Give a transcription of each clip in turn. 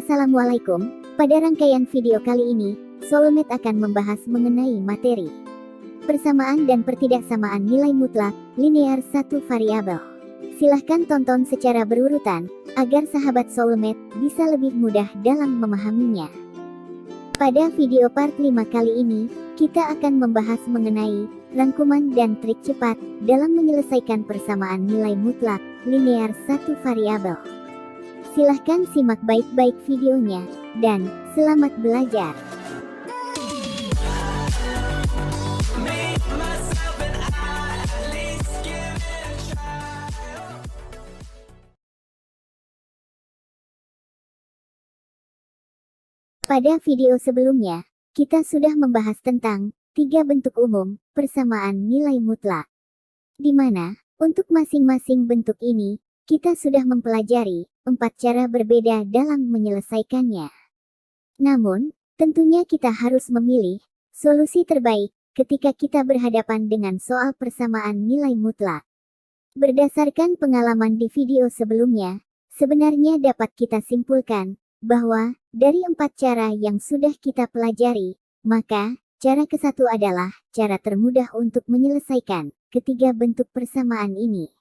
Assalamualaikum, pada rangkaian video kali ini, Soulmate akan membahas mengenai materi persamaan dan pertidaksamaan nilai mutlak, linear satu variabel. Silahkan tonton secara berurutan, agar sahabat Soulmate bisa lebih mudah dalam memahaminya. Pada video part 5 kali ini, kita akan membahas mengenai rangkuman dan trik cepat dalam menyelesaikan persamaan nilai mutlak, linear satu variabel. Silahkan simak baik-baik videonya, dan selamat belajar. Pada video sebelumnya, kita sudah membahas tentang 3 bentuk umum persamaan nilai mutlak. Di mana, untuk masing-masing bentuk ini, kita sudah mempelajari 4 cara berbeda dalam menyelesaikannya. Namun, tentunya kita harus memilih solusi terbaik ketika kita berhadapan dengan soal persamaan nilai mutlak. Berdasarkan pengalaman di video sebelumnya, sebenarnya dapat kita simpulkan bahwa dari 4 cara yang sudah kita pelajari, maka cara ke-1 adalah cara termudah untuk menyelesaikan ketiga bentuk persamaan ini.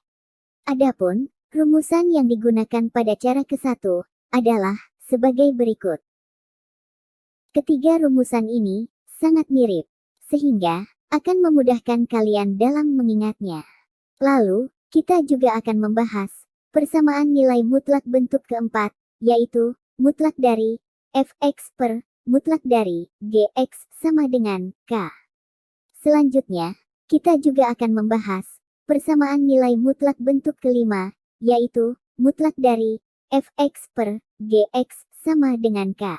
Adapun rumusan yang digunakan pada cara ke-1 adalah sebagai berikut. Ketiga rumusan ini sangat mirip, sehingga akan memudahkan kalian dalam mengingatnya. Lalu, kita juga akan membahas persamaan nilai mutlak bentuk keempat, yaitu mutlak dari fx per mutlak dari gx sama dengan k. Selanjutnya, kita juga akan membahas persamaan nilai mutlak bentuk kelima, yaitu mutlak dari fx per gx sama dengan k.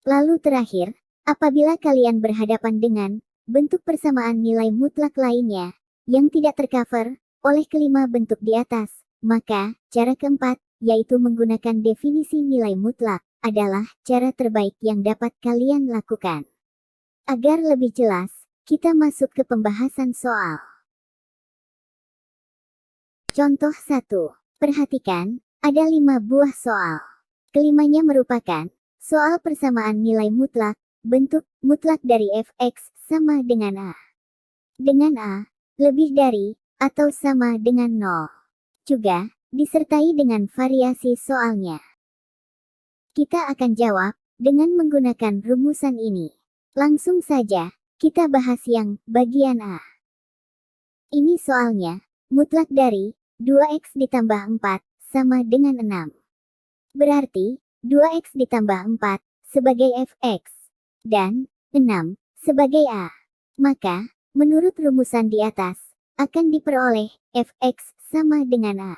Lalu terakhir, apabila kalian berhadapan dengan bentuk persamaan nilai mutlak lainnya yang tidak tercover oleh kelima bentuk di atas, maka cara keempat, yaitu menggunakan definisi nilai mutlak, adalah cara terbaik yang dapat kalian lakukan. Agar lebih jelas, kita masuk ke pembahasan soal. Contoh 1. Perhatikan, ada 5 buah soal. Kelimanya merupakan soal persamaan nilai mutlak, bentuk mutlak dari fx sama dengan a. Dengan a, lebih dari, atau sama dengan 0. Juga, disertai dengan variasi soalnya. Kita akan jawab dengan menggunakan rumusan ini. Langsung saja, kita bahas yang bagian a. Ini soalnya, mutlak dari 2x ditambah 4 sama dengan 6. Berarti, 2x ditambah 4 sebagai fx, dan 6 sebagai a. Maka, menurut rumusan di atas, akan diperoleh fx sama dengan a.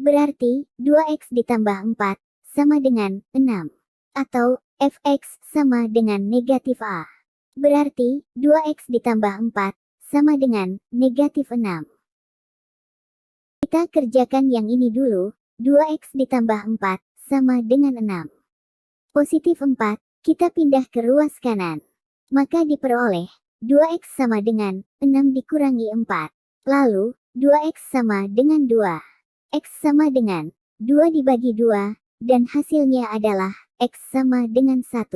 Berarti, 2x ditambah 4 sama dengan 6. Atau, fx sama dengan negatif a. Berarti, 2x ditambah 4 sama dengan negatif 6. Kita kerjakan yang ini dulu, 2x ditambah 4 sama dengan 6. Positif 4, kita pindah ke ruas kanan. Maka diperoleh, 2x sama dengan 6 dikurangi 4. Lalu, 2x sama dengan 2. X sama dengan 2 dibagi 2, dan hasilnya adalah X sama dengan 1.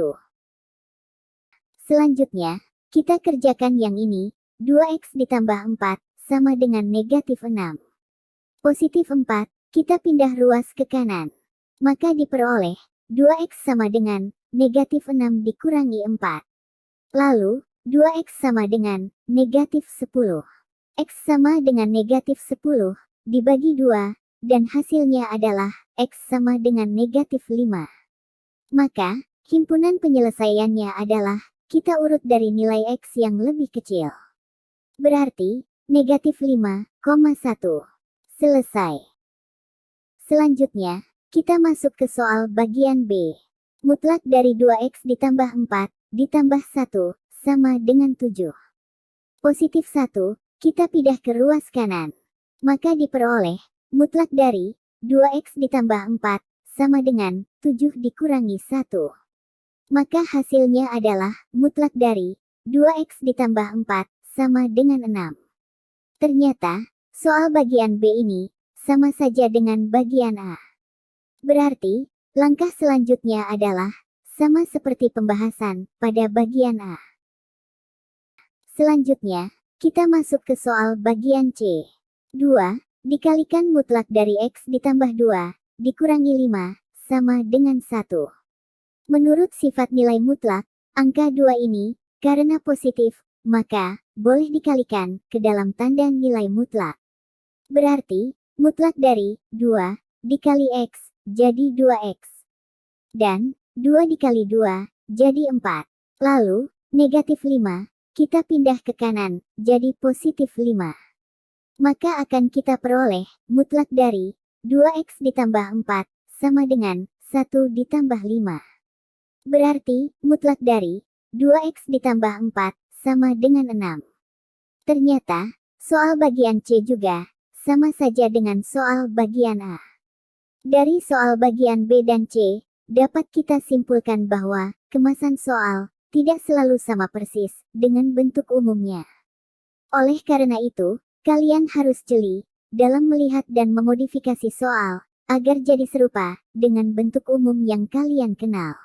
Selanjutnya, kita kerjakan yang ini, 2x ditambah 4 sama dengan negatif 6. Positif 4, kita pindah ruas ke kanan. Maka diperoleh, 2x sama dengan negatif 6 dikurangi 4. Lalu, 2x sama dengan negatif 10. X sama dengan negatif 10, dibagi 2, dan hasilnya adalah X sama dengan negatif 5. Maka, himpunan penyelesaiannya adalah, kita urut dari nilai X yang lebih kecil. Berarti, negatif 5,1. Selesai. Selanjutnya, kita masuk ke soal bagian B. Mutlak dari 2x ditambah 4, ditambah 1, sama dengan 7. Positif 1, kita pindah ke ruas kanan. Maka diperoleh, mutlak dari 2x ditambah 4, sama dengan 7 dikurangi 1. Maka hasilnya adalah, mutlak dari 2x ditambah 4, sama dengan 6. Ternyata, soal bagian B ini, sama saja dengan bagian A. Berarti, Langkah selanjutnya adalah sama seperti pembahasan pada bagian A. Selanjutnya, kita masuk ke soal bagian C. 2 dikalikan mutlak dari X ditambah 2 dikurangi 5 sama dengan 1. Menurut sifat nilai mutlak, angka 2 ini, karena positif, maka boleh dikalikan ke dalam tanda nilai mutlak. Berarti, mutlak dari 2 dikali X jadi 2X. Dan 2 dikali 2 jadi 4. Lalu, negatif 5, kita pindah ke kanan, jadi positif 5. Maka akan kita peroleh mutlak dari 2X ditambah 4 sama dengan 1 ditambah 5. Berarti, mutlak dari 2X ditambah 4 sama dengan 6. Ternyata, soal bagian C juga sama saja dengan soal bagian A. Dari soal bagian B dan C, dapat kita simpulkan bahwa kemasan soal tidak selalu sama persis dengan bentuk umumnya. Oleh karena itu, kalian harus jeli dalam melihat dan memodifikasi soal agar jadi serupa dengan bentuk umum yang kalian kenal.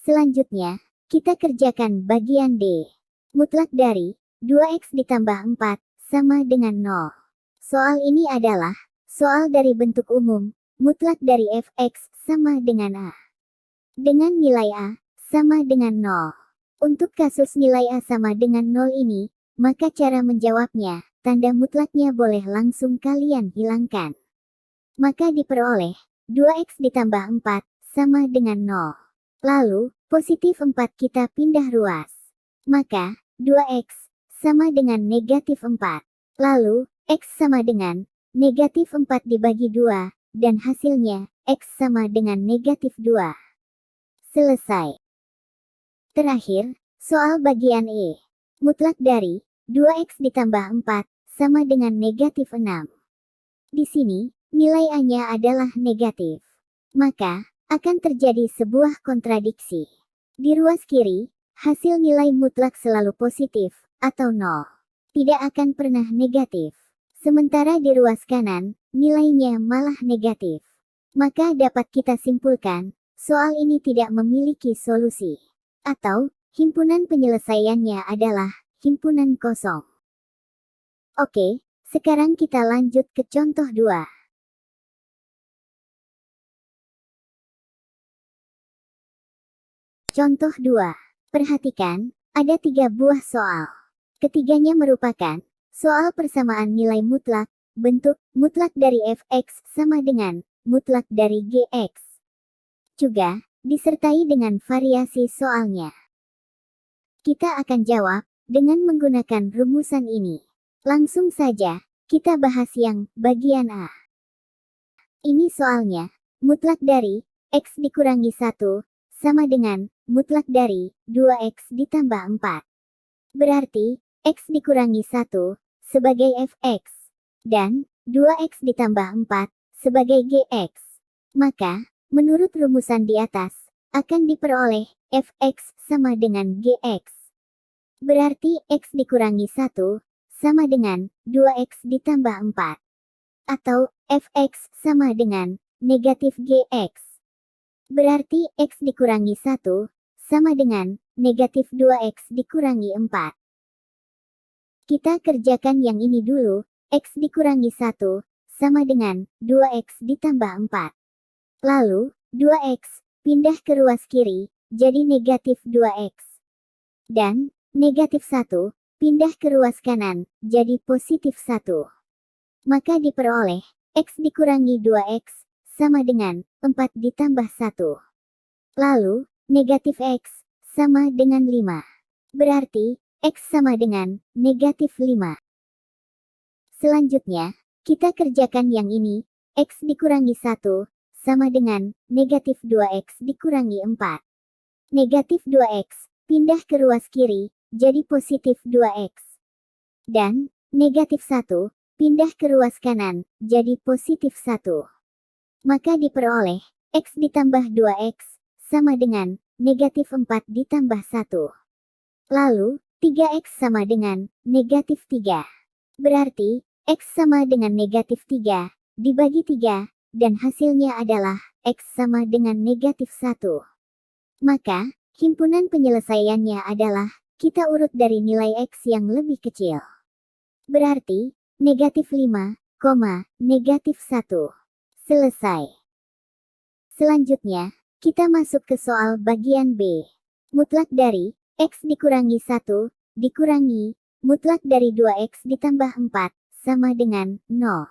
Selanjutnya, kita kerjakan bagian D. Mutlak dari 2X ditambah 4 sama dengan 0. Soal ini adalah soal dari bentuk umum, mutlak dari fx sama dengan A. Dengan nilai A sama dengan 0. Untuk kasus nilai A sama dengan 0 ini, maka cara menjawabnya, tanda mutlaknya boleh langsung kalian hilangkan. Maka diperoleh 2X ditambah 4 sama dengan 0. Lalu, positif 4 kita pindah ruas. Maka, 2X sama dengan negatif 4. Lalu, X sama dengan negatif 4 dibagi 2, dan hasilnya, X sama dengan negatif 2. Selesai. Terakhir, soal bagian E. Mutlak dari 2X ditambah 4 sama dengan negatif 6. Di sini, nilai A-nya adalah negatif. Maka, akan terjadi sebuah kontradiksi. Di ruas kiri, hasil nilai mutlak selalu positif, atau 0. Tidak akan pernah negatif. Sementara di ruas kanan, nilainya malah negatif. Maka dapat kita simpulkan, soal ini tidak memiliki solusi. Atau, himpunan penyelesaiannya adalah himpunan kosong. Oke, sekarang kita lanjut ke contoh 2. Contoh 2. Perhatikan, ada 3 buah soal. Ketiganya merupakan soal persamaan nilai mutlak, bentuk mutlak dari fx sama dengan mutlak dari gx. Juga, disertai dengan variasi soalnya. Kita akan jawab dengan menggunakan rumusan ini. Langsung saja, kita bahas yang bagian A. Ini soalnya, mutlak dari x dikurangi 1 sama dengan mutlak dari 2X ditambah 4. Berarti, X dikurangi 1 sebagai fx, dan 2X ditambah 4 sebagai gx. Maka, menurut rumusan di atas, akan diperoleh fx sama dengan gx. Berarti X dikurangi 1 sama dengan 2X ditambah 4. Atau, fx sama dengan negatif gx. Berarti X dikurangi 1 sama dengan negatif 2X dikurangi 4. Kita kerjakan yang ini dulu, X dikurangi 1 sama dengan 2X ditambah 4. Lalu, 2X pindah ke ruas kiri, jadi negatif 2X. Dan, negatif 1 pindah ke ruas kanan, jadi positif 1. Maka diperoleh, X dikurangi 2X sama dengan 4 ditambah 1. Lalu, negatif X sama dengan 5. Berarti, X sama dengan negatif 5. Selanjutnya, kita kerjakan yang ini, X dikurangi 1 sama dengan negatif 2X dikurangi 4. Negatif 2X pindah ke ruas kiri, jadi positif 2X. Dan, negatif 1 pindah ke ruas kanan, jadi positif 1. Maka diperoleh, X ditambah 2X, sama dengan, negatif 4 ditambah 1. Lalu, 3X sama dengan, negatif 3. Berarti, X sama dengan negatif 3, dibagi 3, dan hasilnya adalah, X sama dengan negatif 1. Maka, himpunan penyelesaiannya adalah, kita urut dari nilai X yang lebih kecil. Berarti, negatif 5, negatif 1. Selesai. Selanjutnya, kita masuk ke soal bagian B. Mutlak dari X dikurangi 1, dikurangi, mutlak dari 2X ditambah 4, sama dengan 0.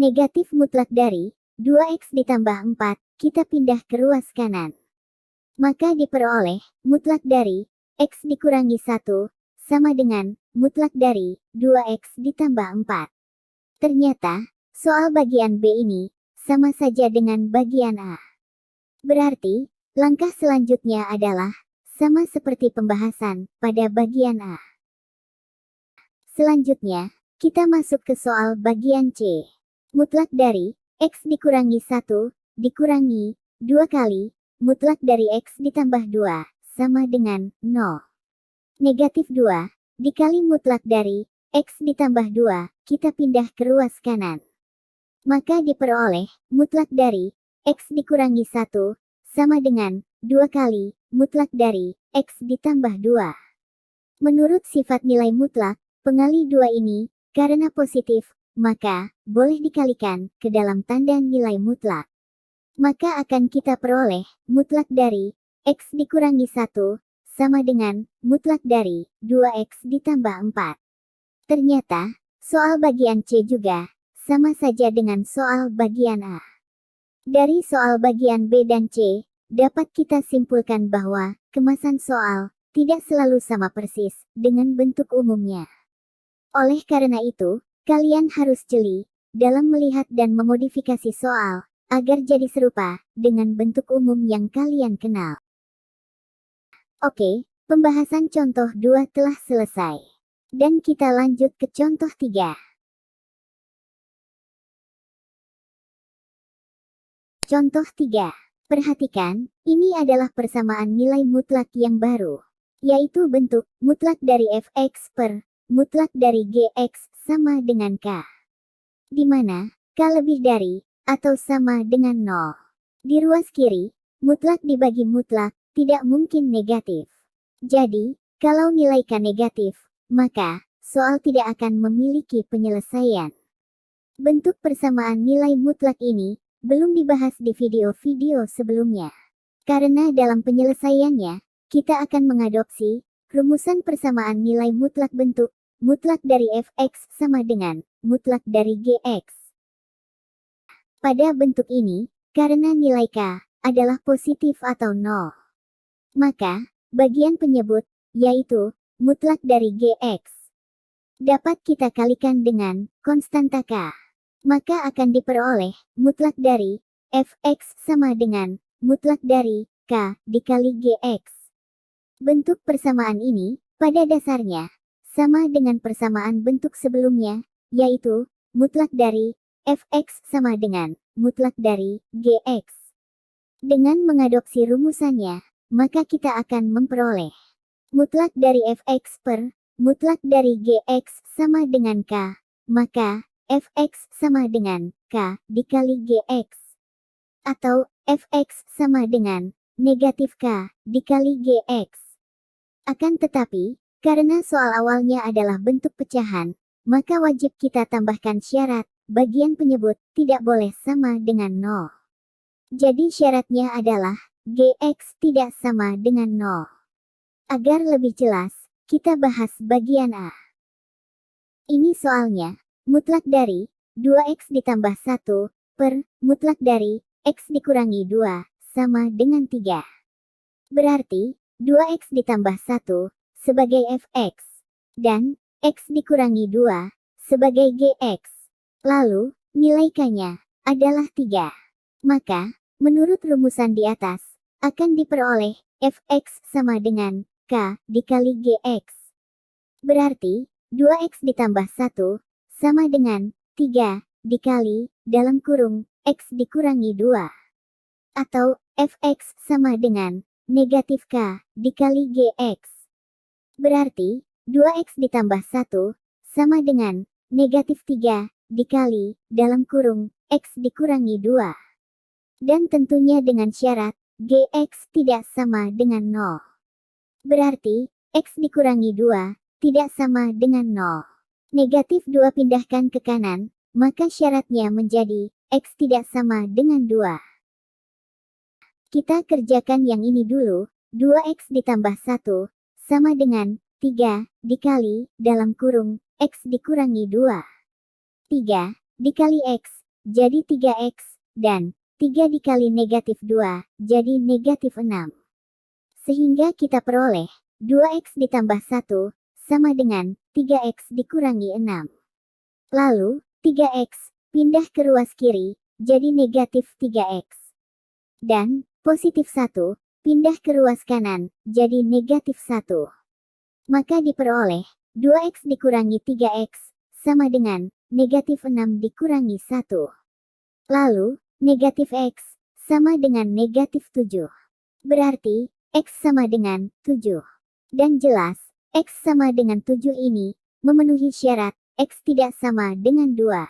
Negatif mutlak dari 2X ditambah 4, kita pindah ke ruas kanan. Maka diperoleh, mutlak dari X dikurangi 1, sama dengan mutlak dari 2X ditambah 4. Ternyata, soal bagian B ini, sama saja dengan bagian A. Berarti, langkah selanjutnya adalah, sama seperti pembahasan pada bagian A. Selanjutnya, kita masuk ke soal bagian C. Mutlak dari X dikurangi 1, dikurangi 2 kali, mutlak dari X ditambah 2, sama dengan 0. Negatif 2, dikali mutlak dari X ditambah 2, kita pindah ke ruas kanan. Maka diperoleh, mutlak dari X dikurangi 1, sama dengan 2 kali, mutlak dari X ditambah 2. Menurut sifat nilai mutlak, pengali 2 ini, karena positif, maka, boleh dikalikan ke dalam tanda nilai mutlak. Maka akan kita peroleh, mutlak dari X dikurangi 1, sama dengan mutlak dari 2X ditambah 4. Ternyata, soal bagian C juga, sama saja dengan soal bagian A. Dari soal bagian B dan C, dapat kita simpulkan bahwa, kemasan soal, tidak selalu sama persis, dengan bentuk umumnya. Oleh karena itu, kalian harus jeli, dalam melihat dan memodifikasi soal, agar jadi serupa dengan bentuk umum yang kalian kenal. Oke, pembahasan contoh 2 telah selesai. Dan kita lanjut ke contoh 3. Contoh 3. Perhatikan, ini adalah persamaan nilai mutlak yang baru, yaitu bentuk mutlak dari fx per mutlak dari gx sama dengan k, di mana k lebih dari atau sama dengan 0. Di ruas kiri, mutlak dibagi mutlak, tidak mungkin negatif. Jadi, kalau nilai K negatif, maka, soal tidak akan memiliki penyelesaian. Bentuk persamaan nilai mutlak ini, belum dibahas di video-video sebelumnya. Karena dalam penyelesaiannya, kita akan mengadopsi, rumusan persamaan nilai mutlak bentuk, mutlak dari fx sama dengan, mutlak dari gx. Pada bentuk ini, karena nilai K adalah positif atau 0, maka, bagian penyebut, yaitu, mutlak dari Gx, dapat kita kalikan dengan, konstanta K. Maka akan diperoleh, mutlak dari, Fx sama dengan, mutlak dari, K, dikali Gx. Bentuk persamaan ini, pada dasarnya, sama dengan persamaan bentuk sebelumnya, yaitu, mutlak dari, Fx sama dengan, mutlak dari, Gx. Dengan mengadopsi rumusannya, maka kita akan memperoleh, mutlak dari Fx per, mutlak dari Gx sama dengan K, maka, Fx sama dengan, K, dikali Gx. Atau, Fx sama dengan, negatif K, dikali Gx. Akan tetapi, karena soal awalnya adalah bentuk pecahan, maka wajib kita tambahkan syarat, bagian penyebut, tidak boleh sama dengan 0. Jadi syaratnya adalah, Gx tidak sama dengan 0. Agar lebih jelas, kita bahas bagian A. Ini soalnya, mutlak dari, 2x ditambah 1, per, mutlak dari, x dikurangi 2, sama dengan 3. Berarti, 2x ditambah 1, sebagai fx, dan, x dikurangi 2, sebagai gx. Lalu, nilai k-nya, adalah 3. Maka, menurut rumusan di atas, akan diperoleh, fx sama dengan, k, dikali gx. Berarti, 2x ditambah 1, sama dengan, 3, dikali, dalam kurung, x dikurangi 2. Atau, fx sama dengan, negatif k, dikali gx. Berarti, 2x ditambah 1, sama dengan, negatif 3, dikali, dalam kurung, x dikurangi 2. Dan tentunya dengan syarat, Gx tidak sama dengan 0. Berarti, X dikurangi 2, tidak sama dengan 0. Negatif 2 pindahkan ke kanan, maka syaratnya menjadi, X tidak sama dengan 2. Kita kerjakan yang ini dulu, 2X ditambah 1, sama dengan, 3, dikali, dalam kurung, X dikurangi 2. 3, dikali X, jadi 3X, dan, 3 dikali negatif 2, jadi negatif 6. Sehingga kita peroleh, 2X ditambah 1, sama dengan, 3X dikurangi 6. Lalu, 3X, pindah ke ruas kiri, jadi negatif 3X. Dan, positif 1, pindah ke ruas kanan, jadi negatif 1. Maka diperoleh, 2X dikurangi 3X, sama dengan, negatif 6 dikurangi 1. Lalu, negatif X, sama dengan negatif 7. Berarti, X sama dengan 7. Dan jelas, X sama dengan 7 ini, memenuhi syarat, X tidak sama dengan 2.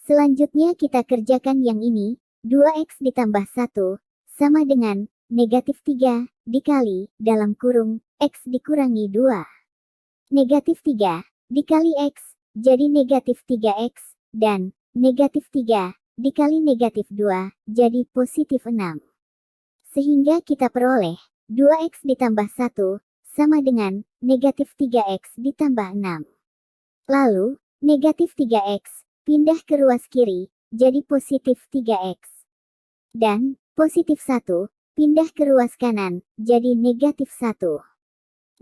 Selanjutnya kita kerjakan yang ini, 2X ditambah 1, sama dengan, negatif 3, dikali, dalam kurung, X dikurangi 2. Negatif 3, dikali X, jadi negatif 3X, dan, negatif 3, dikali negatif 2, jadi positif 6. Sehingga kita peroleh, 2X ditambah 1, sama dengan, negatif 3X ditambah 6. Lalu, negatif 3X, pindah ke ruas kiri, jadi positif 3X. Dan, positif 1, pindah ke ruas kanan, jadi negatif 1.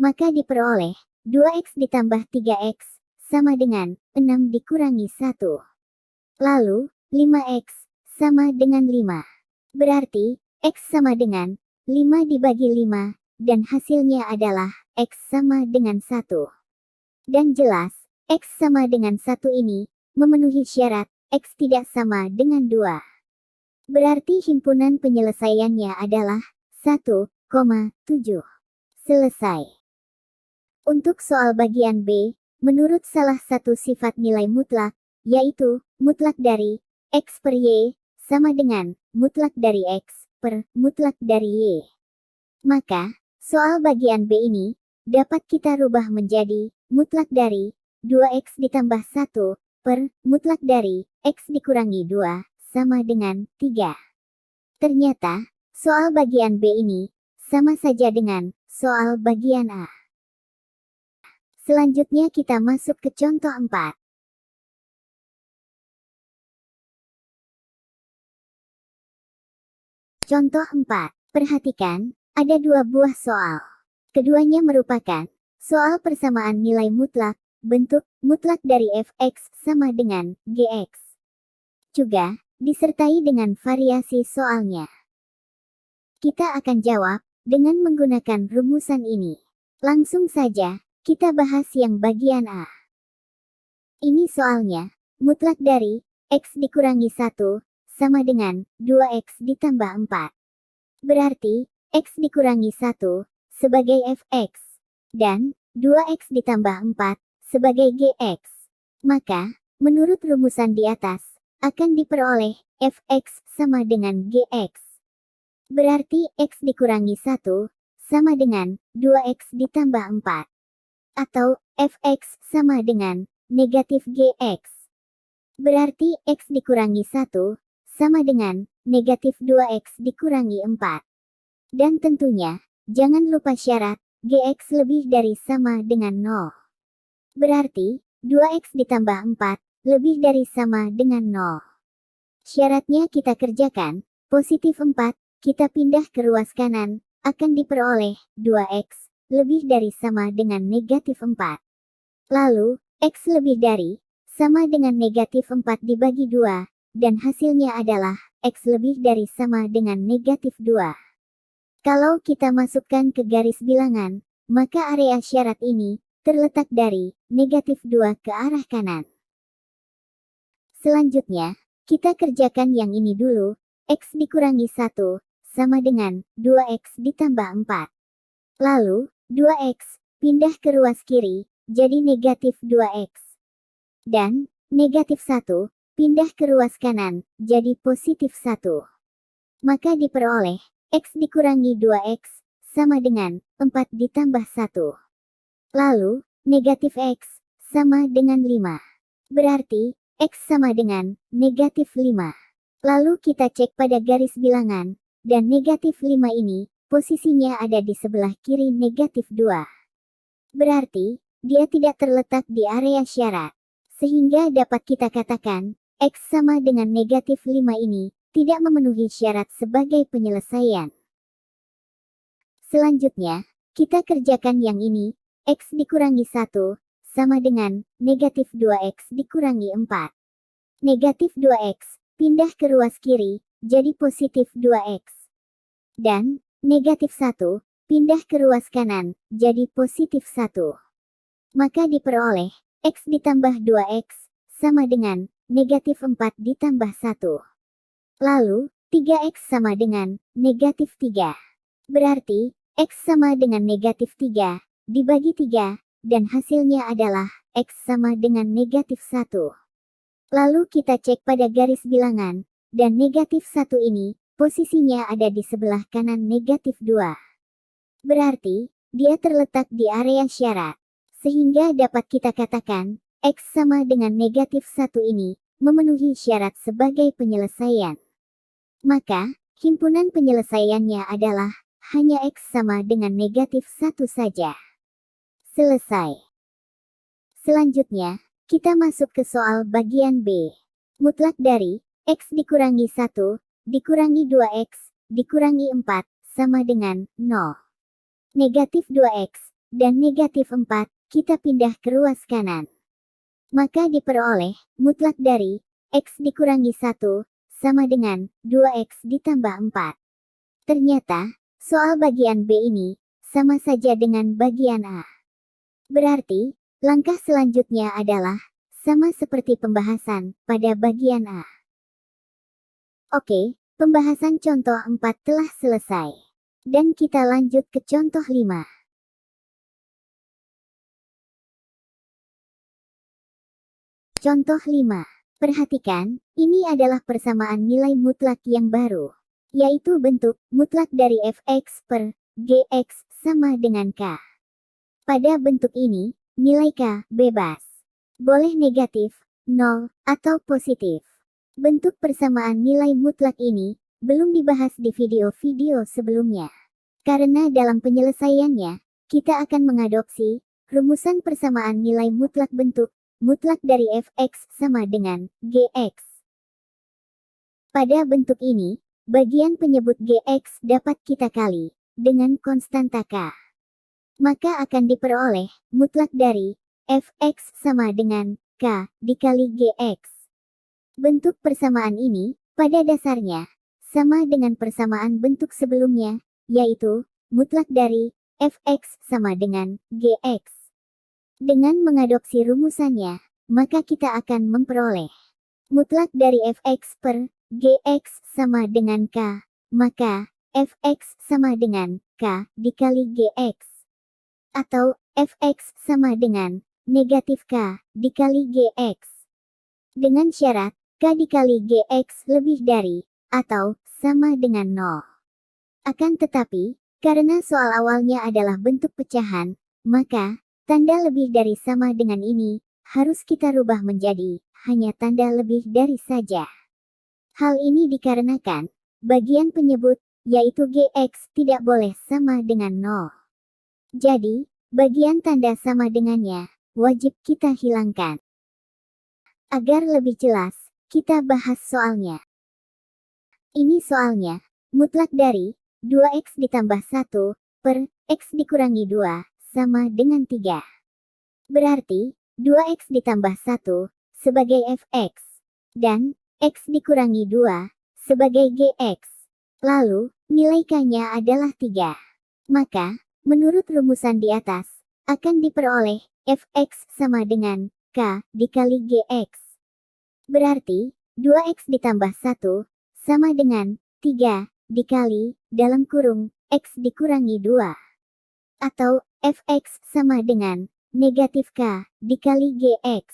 Maka diperoleh, 2X ditambah 3X, sama dengan, 6 dikurangi 1. Lalu, 5X, sama dengan 5. Berarti, X sama dengan, 5 dibagi 5, dan hasilnya adalah, X sama dengan 1. Dan jelas, X sama dengan 1 ini, memenuhi syarat, X tidak sama dengan 2. Berarti himpunan penyelesaiannya adalah 1,7. Selesai. Untuk soal bagian B, menurut salah satu sifat nilai mutlak, yaitu mutlak dari X per Y, sama dengan mutlak dari X per mutlak dari Y. Maka, soal bagian B ini, dapat kita rubah menjadi mutlak dari 2X ditambah 1 per mutlak dari X dikurangi 2, sama dengan 3. Ternyata, soal bagian B ini, sama saja dengan soal bagian A. Selanjutnya kita masuk ke contoh 4. Contoh 4. Perhatikan, ada dua buah soal. Keduanya merupakan soal persamaan nilai mutlak, bentuk mutlak dari fx sama dengan gx. Juga, disertai dengan variasi soalnya. Kita akan jawab dengan menggunakan rumusan ini. Langsung saja, kita bahas yang bagian A. Ini soalnya, mutlak dari X dikurangi 1, sama dengan 2X ditambah 4. Berarti, X dikurangi 1, sebagai fx, dan 2X ditambah 4, sebagai gx. Maka, menurut rumusan di atas, akan diperoleh fx sama dengan gx. Berarti x dikurangi 1, sama dengan 2x ditambah 4. Atau, fx sama dengan negatif gx. Berarti x dikurangi 1, sama dengan negatif 2x dikurangi 4. Dan tentunya, jangan lupa syarat, gx lebih dari sama dengan 0. Berarti, 2x ditambah 4, lebih dari sama dengan 0. Syaratnya kita kerjakan, positif 4, kita pindah ke ruas kanan, akan diperoleh 2x, lebih dari sama dengan negatif 4. Lalu, x lebih dari, sama dengan negatif 4 dibagi 2, dan hasilnya adalah, x lebih dari sama dengan negatif 2. Kalau kita masukkan ke garis bilangan, maka area syarat ini, terletak dari, negatif 2 ke arah kanan. Selanjutnya, kita kerjakan yang ini dulu, x dikurangi 1, sama dengan 2x ditambah 4. Lalu, 2x, pindah ke ruas kiri, jadi negatif 2x. Dan, negatif 1, pindah ke ruas kanan, jadi positif 1. Maka diperoleh, X dikurangi 2X, sama dengan 4 ditambah 1. Lalu, negatif X, sama dengan 5. Berarti, X sama dengan negatif 5. Lalu kita cek pada garis bilangan, dan negatif 5 ini, posisinya ada di sebelah kiri negatif 2. Berarti, dia tidak terletak di area syarat. Sehingga dapat kita katakan, X sama dengan negatif 5 ini, tidak memenuhi syarat sebagai penyelesaian. Selanjutnya, kita kerjakan yang ini, X dikurangi 1, sama dengan negatif 2X dikurangi 4. Negatif 2X, pindah ke ruas kiri, jadi positif 2X. Dan, negatif 1, pindah ke ruas kanan, jadi positif 1. Maka diperoleh, X ditambah 2X, sama dengan negatif 4 ditambah 1. Lalu, 3X sama dengan negatif 3. Berarti, X sama dengan negatif 3, dibagi 3, dan hasilnya adalah X sama dengan negatif 1. Lalu kita cek pada garis bilangan, dan negatif 1 ini, posisinya ada di sebelah kanan negatif 2. Berarti, dia terletak di area syarat. Sehingga dapat kita katakan, X sama dengan negatif 1 ini, memenuhi syarat sebagai penyelesaian. Maka, himpunan penyelesaiannya adalah, hanya X sama dengan negatif 1 saja. Selesai. Selanjutnya, kita masuk ke soal bagian B. Mutlak dari, X dikurangi 1, dikurangi 2X, dikurangi 4, sama dengan 0. Negatif 2X, dan negatif 4, kita pindah ke ruas kanan. Maka diperoleh, mutlak dari, X dikurangi 1, sama dengan 2X ditambah 4. Ternyata, soal bagian B ini, sama saja dengan bagian A. Berarti, langkah selanjutnya adalah, sama seperti pembahasan pada bagian A. Oke, pembahasan contoh 4 telah selesai. Dan kita lanjut ke contoh 5. Contoh 5. Perhatikan, ini adalah persamaan nilai mutlak yang baru, yaitu bentuk mutlak dari fx per gx sama dengan k. Pada bentuk ini, nilai k bebas. Boleh negatif, 0, atau positif. Bentuk persamaan nilai mutlak ini belum dibahas di video-video sebelumnya. Karena dalam penyelesaiannya, kita akan mengadopsi rumusan persamaan nilai mutlak bentuk mutlak dari fx sama dengan gx. Pada bentuk ini, bagian penyebut gx dapat kita kali dengan konstanta k. Maka akan diperoleh mutlak dari fx sama dengan k dikali gx. Bentuk persamaan ini, pada dasarnya, sama dengan persamaan bentuk sebelumnya, yaitu mutlak dari fx sama dengan gx. Dengan mengadopsi rumusannya, maka kita akan memperoleh mutlak dari fx per gx sama dengan k, maka fx sama dengan k dikali gx. Atau fx sama dengan negatif k dikali gx. Dengan syarat, k dikali gx lebih dari, atau sama dengan 0. Akan tetapi, karena soal awalnya adalah bentuk pecahan, maka, tanda lebih dari sama dengan ini, harus kita rubah menjadi, hanya tanda lebih dari saja. Hal ini dikarenakan, bagian penyebut, yaitu gx tidak boleh sama dengan 0. Jadi, bagian tanda sama dengannya, wajib kita hilangkan. Agar lebih jelas, kita bahas soalnya. Ini soalnya, mutlak dari 2x ditambah 1 per x dikurangi 2 sama dengan 3. Berarti, 2x ditambah 1 sebagai fx, dan x dikurangi 2 sebagai gx. Lalu, nilai k-nya adalah 3. Maka, menurut rumusan di atas, akan diperoleh fx sama dengan k dikali gx. Berarti, 2x ditambah 1 sama dengan 3 dikali dalam kurung x dikurangi 2. Atau fx sama dengan negatif k dikali gx.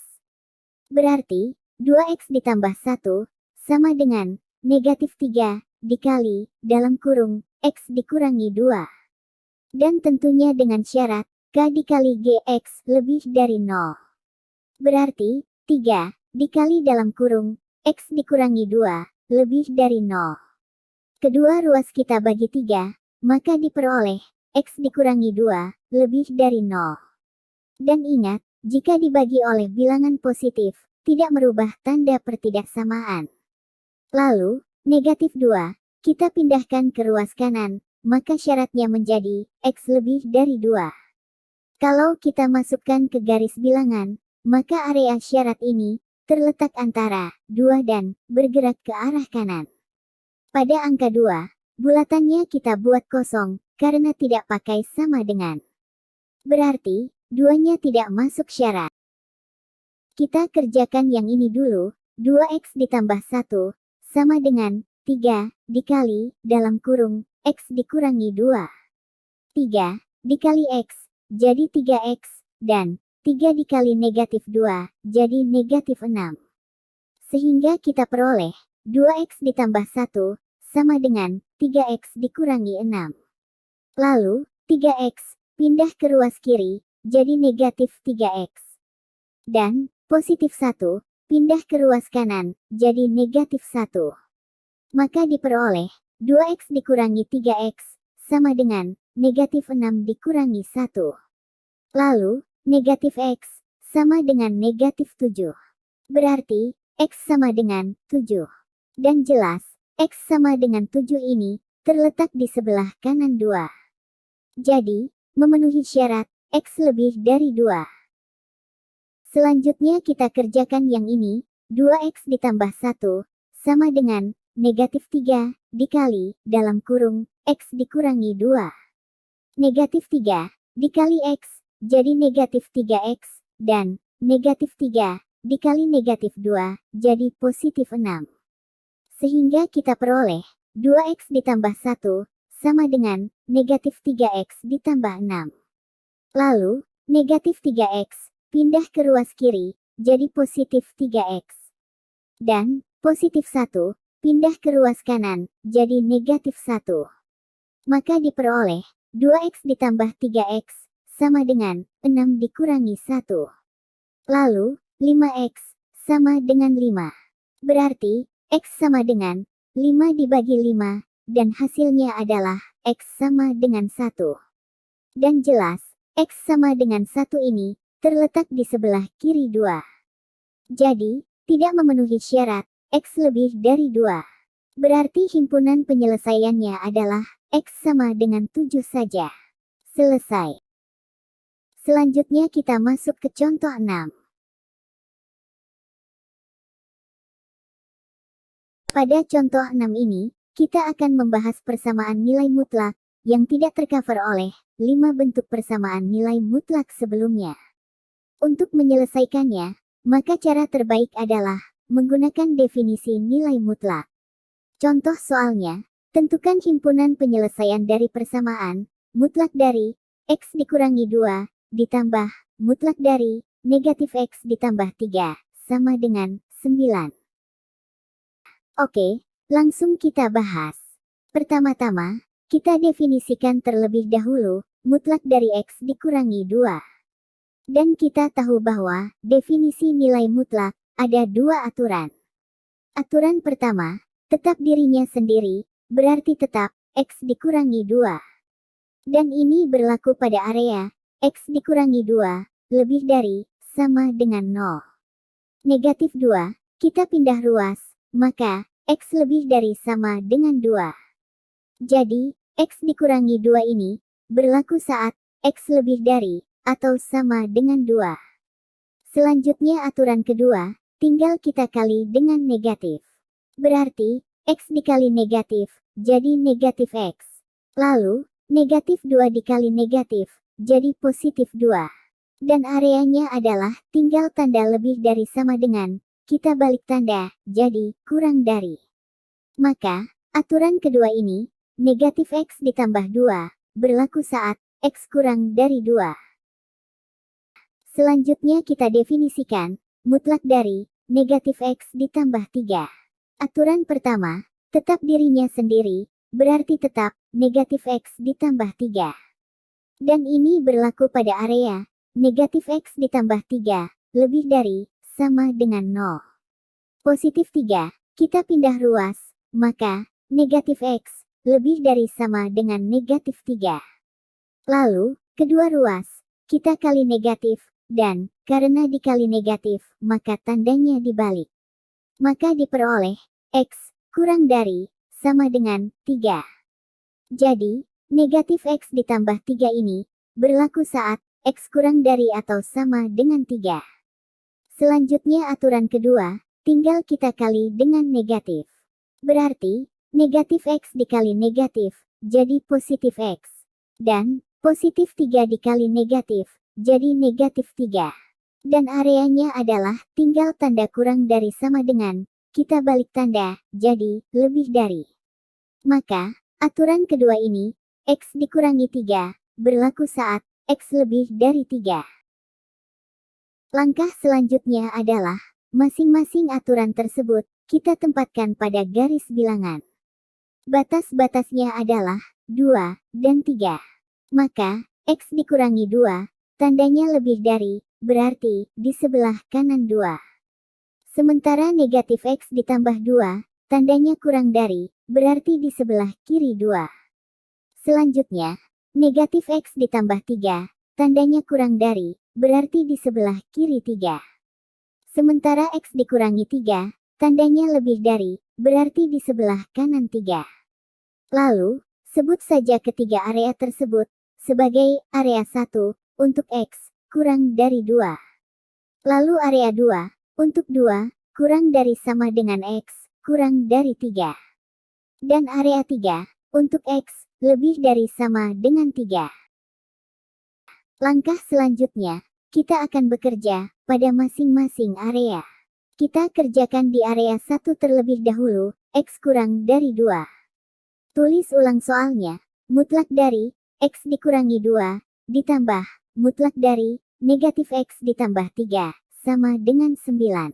Berarti, 2x ditambah 1, sama dengan negatif 3, dikali, dalam kurung, x dikurangi 2. Dan tentunya dengan syarat, k dikali gx lebih dari 0. Berarti, 3, dikali dalam kurung, x dikurangi 2, lebih dari 0. Kedua ruas kita bagi 3, maka diperoleh, x dikurangi 2, lebih dari 0. Dan ingat, jika dibagi oleh bilangan positif, tidak merubah tanda pertidaksamaan. Lalu, negatif 2, kita pindahkan ke ruas kanan, maka syaratnya menjadi, x lebih dari 2. Kalau kita masukkan ke garis bilangan, maka area syarat ini, terletak antara 2 dan bergerak ke arah kanan. Pada angka 2, bulatannya kita buat kosong, karena tidak pakai sama dengan. Berarti, 2-nya tidak masuk syarat. Kita kerjakan yang ini dulu, 2x ditambah 1, sama dengan 3, dikali, dalam kurung, x dikurangi 2. 3, dikali x, jadi 3x, dan 3 dikali negatif 2, jadi negatif 6. Sehingga kita peroleh, 2x ditambah 1, sama dengan 3x dikurangi 6. Lalu, 3x, pindah ke ruas kiri, jadi negatif 3x. Dan, positif 1, pindah ke ruas kanan, jadi negatif 1. Maka diperoleh, 2x dikurangi 3x, sama dengan negatif 6 dikurangi 1. Lalu, negatif x, sama dengan negatif 7. Berarti, x sama dengan 7. Dan jelas, x sama dengan 7 ini, terletak di sebelah kanan 2. Jadi, memenuhi syarat, x lebih dari 2. Selanjutnya kita kerjakan yang ini, 2x ditambah 1, sama dengan negatif 3, dikali, dalam kurung, x dikurangi 2. Negatif 3, dikali x, jadi negatif 3x, dan negatif 3, dikali negatif 2, jadi positif 6. Sehingga kita peroleh, 2x ditambah 1, sama dengan negatif 3x ditambah 6. Lalu, negatif 3x, pindah ke ruas kiri, jadi positif 3x. Dan, positif 1, pindah ke ruas kanan, jadi negatif 1. Maka diperoleh, 2x ditambah 3x, sama dengan 6 dikurangi 1. Lalu, 5x, sama dengan 5. Berarti, x sama dengan 5 dibagi 5, dan hasilnya adalah x sama dengan 1. Dan jelas, x sama dengan 1 ini, terletak di sebelah kiri 2. Jadi, tidak memenuhi syarat, x lebih dari 2. Berarti himpunan penyelesaiannya adalah, x sama dengan 7 saja. Selesai. Selanjutnya kita masuk ke contoh 6. Pada contoh 6 ini, kita akan membahas persamaan nilai mutlak, yang tidak tercover oleh 5 bentuk persamaan nilai mutlak sebelumnya. Untuk menyelesaikannya, maka cara terbaik adalah menggunakan definisi nilai mutlak. Contoh soalnya, tentukan himpunan penyelesaian dari persamaan mutlak dari x dikurangi 2, ditambah mutlak dari negatif x ditambah 3, sama dengan 9. Oke, langsung kita bahas. Pertama-tama, kita definisikan terlebih dahulu mutlak dari x dikurangi 2. Dan kita tahu bahwa definisi nilai mutlak ada 2 aturan. Aturan pertama, tetap dirinya sendiri, berarti tetap x dikurangi 2. Dan ini berlaku pada area x dikurangi 2 lebih dari sama dengan 0. Negatif 2, kita pindah ruas, maka x lebih dari sama dengan 2. Jadi, x dikurangi 2 ini berlaku saat x lebih dari atau sama dengan 2. Selanjutnya aturan kedua, tinggal kita kali dengan negatif. Berarti, x dikali negatif, jadi negatif x. Lalu, negatif 2 dikali negatif, jadi positif 2. Dan areanya adalah tinggal tanda lebih dari sama dengan, kita balik tanda, jadi kurang dari. Maka, aturan kedua ini, negatif x ditambah 2, berlaku saat x kurang dari 2. Selanjutnya kita definisikan, mutlak dari negatif X ditambah 3. Aturan pertama, tetap dirinya sendiri, berarti tetap negatif X ditambah 3. Dan ini berlaku pada area negatif X ditambah 3, lebih dari, sama dengan 0. Positif 3, kita pindah ruas, maka negatif X lebih dari sama dengan negatif 3. Lalu, kedua ruas, kita kali negatif, dan karena dikali negatif, maka tandanya dibalik. Maka diperoleh X kurang dari sama dengan 3. Jadi, negatif X ditambah 3 ini berlaku saat X kurang dari atau sama dengan 3. Selanjutnya aturan kedua, tinggal kita kali dengan negatif. Berarti, negatif X dikali negatif, jadi positif X. Dan, positif 3 dikali negatif, jadi negatif 3. Dan areanya adalah tinggal tanda kurang dari sama dengan, kita balik tanda, jadi lebih dari. Maka, aturan kedua ini, X dikurangi 3, berlaku saat X lebih dari 3. Langkah selanjutnya adalah, masing-masing aturan tersebut, kita tempatkan pada garis bilangan. Batas-batasnya adalah 2 dan 3. Maka, X dikurangi 2, tandanya lebih dari, berarti di sebelah kanan 2. Sementara negatif X ditambah 2, tandanya kurang dari, berarti di sebelah kiri 2. Selanjutnya, negatif X ditambah 3, tandanya kurang dari, berarti di sebelah kiri 3. Sementara X dikurangi 3, tandanya lebih dari, berarti di sebelah kanan 3. Lalu, sebut saja ketiga area tersebut, sebagai area 1, untuk X, kurang dari 2. Lalu area 2, untuk 2, kurang dari sama dengan X, kurang dari 3. Dan area 3, untuk X, lebih dari sama dengan 3. Langkah selanjutnya, kita akan bekerja pada masing-masing area. Kita kerjakan di area 1 terlebih dahulu, X kurang dari 2. Tulis ulang soalnya, mutlak dari, X dikurangi 2, ditambah, mutlak dari, negatif X ditambah 3, sama dengan 9.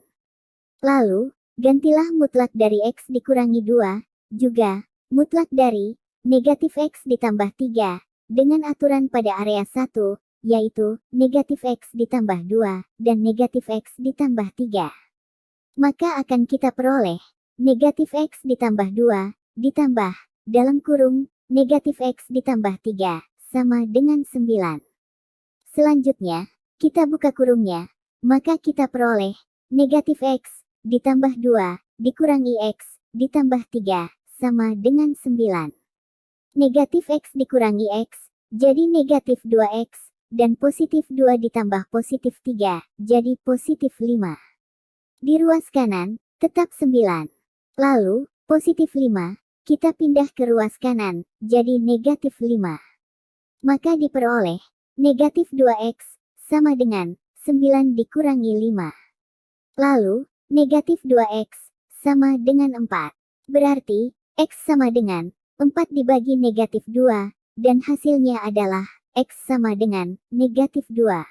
Lalu, gantilah mutlak dari X dikurangi 2, juga, mutlak dari, negatif X ditambah 3, dengan aturan pada area 1, yaitu, negatif X ditambah 2, dan negatif X ditambah 3. Maka akan kita peroleh, negatif X ditambah 2, ditambah, dalam kurung, negatif X ditambah 3, sama dengan 9. Selanjutnya, kita buka kurungnya, maka kita peroleh, negatif X, ditambah 2, dikurangi X, ditambah 3, sama dengan 9. Negatif X dikurangi X, jadi negatif 2X, dan positif 2 ditambah positif 3, jadi positif 5. Di ruas kanan, tetap 9. Lalu, positif 5, kita pindah ke ruas kanan, jadi negatif 5. Maka diperoleh, negatif 2X, sama dengan, 9 dikurangi 5. Lalu, negatif 2X, sama dengan 4. Berarti, X sama dengan, 4 dibagi negatif 2, dan hasilnya adalah, X sama dengan, negatif 2.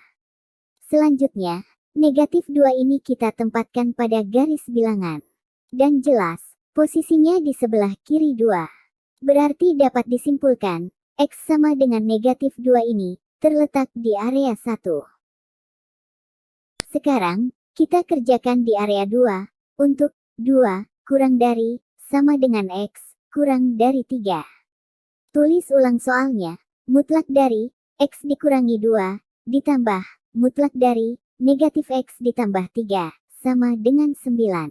Selanjutnya, negatif 2 ini kita tempatkan pada garis bilangan. Dan jelas, posisinya di sebelah kiri 2. Berarti dapat disimpulkan, X sama dengan negatif 2 ini, terletak di area 1. Sekarang, kita kerjakan di area 2, untuk 2, kurang dari, sama dengan X, kurang dari 3. Tulis ulang soalnya, mutlak dari, X dikurangi 2, ditambah, mutlak dari, negatif X ditambah 3, sama dengan 9.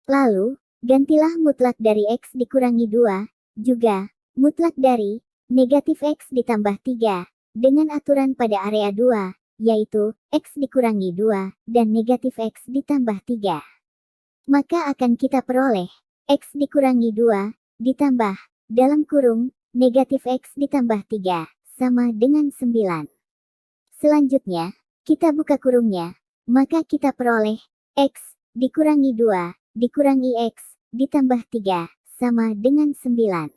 Lalu, gantilah mutlak dari X dikurangi 2, juga, mutlak dari, negatif X ditambah 3, dengan aturan pada area 2, yaitu, X dikurangi 2, dan negatif X ditambah 3. Maka akan kita peroleh, X dikurangi 2, ditambah, dalam kurung, negatif X ditambah 3, sama dengan 9. Selanjutnya, kita buka kurungnya, maka kita peroleh, X, dikurangi 2, dikurangi X, ditambah 3, sama dengan 9.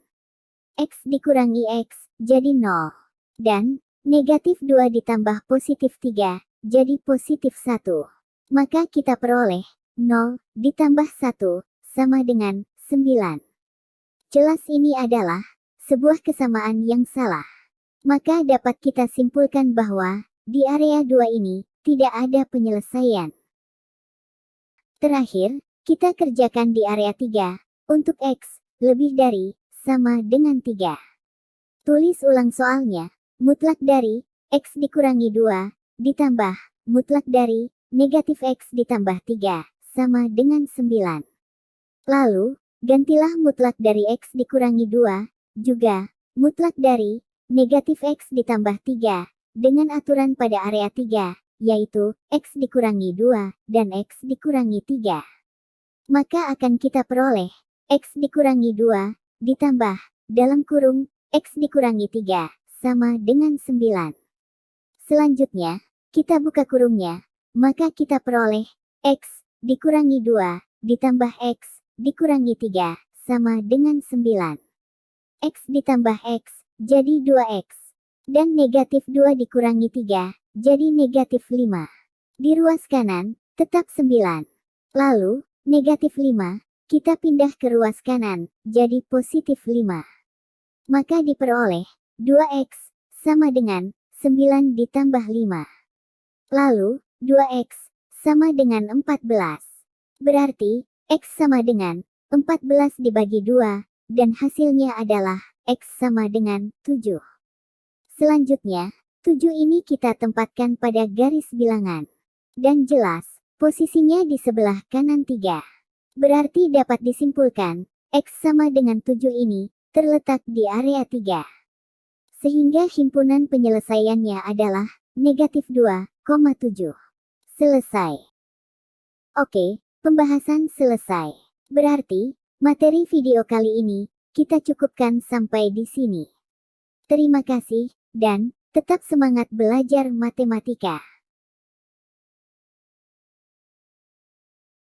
X dikurangi X, jadi 0. Dan, negatif 2 ditambah positif 3, jadi positif 1. Maka kita peroleh, 0 ditambah 1 sama dengan 9. Jelas ini adalah sebuah kesamaan yang salah. Maka dapat kita simpulkan bahwa di area 2 ini tidak ada penyelesaian. Terakhir, kita kerjakan di area 3. Untuk X lebih dari sama dengan 3. Tulis ulang soalnya. Mutlak dari X dikurangi 2 ditambah mutlak dari negatif X ditambah 3 sama dengan 9. Lalu, gantilah mutlak dari X dikurangi 2 juga mutlak dari negatif X ditambah 3 dengan aturan pada area 3, yaitu X dikurangi 2 dan X dikurangi 3. Maka akan kita peroleh X dikurangi 2 ditambah dalam kurung X dikurangi 3 sama dengan 9. Selanjutnya, kita buka kurungnya, maka kita peroleh X dikurangi 2 ditambah X dikurangi 3 sama dengan 9. X ditambah X jadi 2X. Dan negatif 2 dikurangi 3 jadi negatif 5. Di ruas kanan, tetap 9. Lalu, negatif 5, kita pindah ke ruas kanan, jadi positif 5. Maka diperoleh 2X sama dengan 9 ditambah 5. Lalu, 2X sama dengan 14. Berarti, X sama dengan 14 dibagi 2, dan hasilnya adalah X sama dengan 7. Selanjutnya, 7 ini kita tempatkan pada garis bilangan. Dan jelas, posisinya di sebelah kanan 3. Berarti dapat disimpulkan, X sama dengan 7 ini terletak di area 3. Sehingga himpunan penyelesaiannya adalah negatif 2,7. Selesai. Oke, pembahasan selesai. Berarti, materi video kali ini kita cukupkan sampai di sini. Terima kasih, dan tetap semangat belajar matematika.